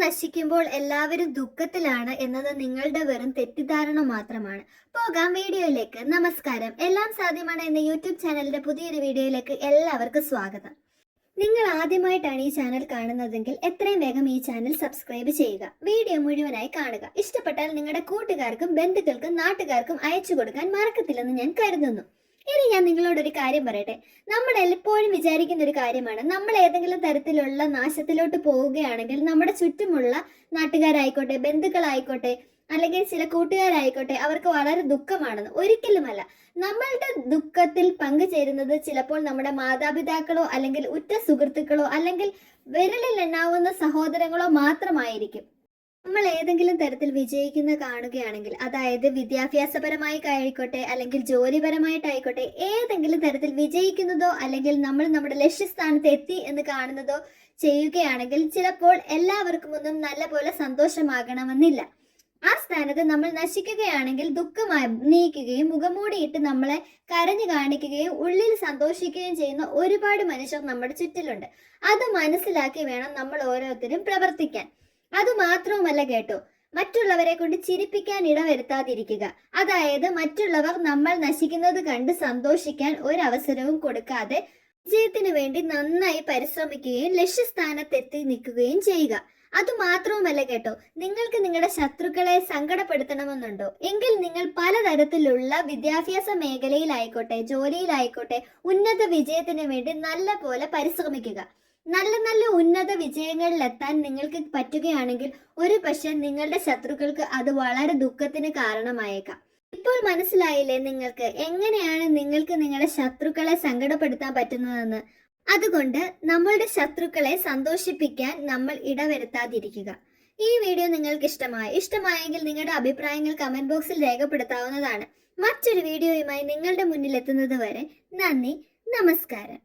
നശിക്കുമ്പോൾ എല്ലാവരും ദുഃഖത്തിലാണ് എന്നത് നിങ്ങളുടെ വെറും തെറ്റിദ്ധാരണ മാത്രമാണ്. പോകാം വീഡിയോയിലേക്ക്. നമസ്കാരം. എല്ലാം സാധ്യമാണ് എന്ന യൂട്യൂബ് ചാനലിന്റെ പുതിയൊരു വീഡിയോയിലേക്ക് എല്ലാവർക്കും സ്വാഗതം. നിങ്ങൾ ആദ്യമായിട്ടാണ് ഈ ചാനൽ കാണുന്നതെങ്കിൽ എത്രയും വേഗം ഈ ചാനൽ സബ്സ്ക്രൈബ് ചെയ്യുക. വീഡിയോ മുഴുവനായി കാണുക. ഇഷ്ടപ്പെട്ടാൽ നിങ്ങളുടെ കൂട്ടുകാർക്കും ബന്ധുക്കൾക്കും നാട്ടുകാർക്കും അയച്ചു കൊടുക്കാൻ മറക്കത്തില്ലെന്ന് ഞാൻ കരുതുന്നു. ഇനി ഞാൻ നിങ്ങളോടൊരു കാര്യം പറയട്ടെ. നമ്മൾ എപ്പോഴും വിചാരിക്കുന്ന ഒരു കാര്യമാണ്, നമ്മൾ ഏതെങ്കിലും തരത്തിലുള്ള നാശത്തിലോട്ട് പോവുകയാണെങ്കിൽ നമ്മുടെ ചുറ്റുമുള്ള നാട്ടുകാരായിക്കോട്ടെ, ബന്ധുക്കളായിക്കോട്ടെ, അല്ലെങ്കിൽ ചില കൂട്ടുകാരായിക്കോട്ടെ, അവർക്ക് വളരെ ദുഃഖമാണെന്ന്. ഒരിക്കലുമല്ല. നമ്മളുടെ ദുഃഖത്തിൽ പങ്കുചേരുന്നത് ചിലപ്പോൾ നമ്മുടെ മാതാപിതാക്കളോ അല്ലെങ്കിൽ ഉറ്റ സുഹൃത്തുക്കളോ അല്ലെങ്കിൽ വിരലിൽ എണ്ണാവുന്ന സഹോദരങ്ങളോ മാത്രമായിരിക്കും. നമ്മൾ ഏതെങ്കിലും തരത്തിൽ വിജയിക്കുന്ന കാണുകയാണെങ്കിൽ, അതായത് വിദ്യാഭ്യാസപരമായി ആയിക്കോട്ടെ അല്ലെങ്കിൽ ജോലിപരമായിട്ടായിക്കോട്ടെ, ഏതെങ്കിലും തരത്തിൽ വിജയിക്കുന്നതോ അല്ലെങ്കിൽ നമ്മൾ നമ്മുടെ ലക്ഷ്യസ്ഥാനത്ത് എത്തി എന്ന് കാണുന്നതോ ചെയ്യുകയാണെങ്കിൽ ചിലപ്പോൾ എല്ലാവർക്കും ഒന്നും നല്ല പോലെ സന്തോഷമാകണമെന്നില്ല. ആ സ്ഥാനത്ത് നമ്മൾ നശിക്കുകയാണെങ്കിൽ ദുഃഖം അഭിനയിക്കുകയും മുഖംമൂടിയിട്ട് നമ്മളെ കരഞ്ഞു കാണിക്കുകയും ഉള്ളിൽ സന്തോഷിക്കുകയും ചെയ്യുന്ന ഒരുപാട് മനുഷ്യർ നമ്മുടെ ചുറ്റിലുണ്ട്. അത് മനസ്സിലാക്കി വേണം നമ്മൾ ഓരോരുത്തരും പ്രവർത്തിക്കാൻ. അതുമാത്രവുമല്ല കേട്ടോ, മറ്റുള്ളവരെ കൊണ്ട് ചിരിപ്പിക്കാൻ ഇടവരുത്താതിരിക്കുക. അതായത് മറ്റുള്ളവർ നമ്മൾ നശിക്കുന്നത് കണ്ട് സന്തോഷിക്കാൻ ഒരവസരവും കൊടുക്കാതെ വിജയത്തിന് വേണ്ടി നന്നായി പരിശ്രമിക്കുകയും ലക്ഷ്യസ്ഥാനത്തെത്തി നിൽക്കുകയും ചെയ്യുക. അതുമാത്രവുമല്ല കേട്ടോ, നിങ്ങൾക്ക് നിങ്ങളുടെ ശത്രുക്കളെ സങ്കടപ്പെടുത്തണമെന്നുണ്ടോ എങ്കിൽ നിങ്ങൾ പലതരത്തിലുള്ള വിദ്യാഭ്യാസ മേഖലയിലായിക്കോട്ടെ, ജോലിയിലായിക്കോട്ടെ, ഉന്നത വിജയത്തിന് വേണ്ടി നല്ല പോലെ പരിശ്രമിക്കുക. നല്ല നല്ല ഉന്നത വിജയങ്ങളിലെത്താൻ നിങ്ങൾക്ക് പറ്റുകയാണെങ്കിൽ ഒരു പക്ഷെ നിങ്ങളുടെ ശത്രുക്കൾക്ക് അത് വളരെ ദുഃഖത്തിന് കാരണമായേക്കാം. ഇപ്പോൾ മനസ്സിലായില്ലേ നിങ്ങൾക്ക് എങ്ങനെയാണ് നിങ്ങൾക്ക് നിങ്ങളുടെ ശത്രുക്കളെ സങ്കടപ്പെടുത്താൻ പറ്റുന്നതെന്ന്? അതുകൊണ്ട് നമ്മളുടെ ശത്രുക്കളെ സന്തോഷിപ്പിക്കാൻ നമ്മൾ ഇടവരുത്താതിരിക്കുക. ഈ വീഡിയോ നിങ്ങൾക്ക് ഇഷ്ടമായെങ്കിൽ നിങ്ങളുടെ അഭിപ്രായങ്ങൾ കമന്റ് ബോക്സിൽ രേഖപ്പെടുത്താവുന്നതാണ്. മറ്റൊരു വീഡിയോയുമായി നിങ്ങളുടെ മുന്നിൽ എത്തുന്നത് വരെ നന്ദി, നമസ്കാരം.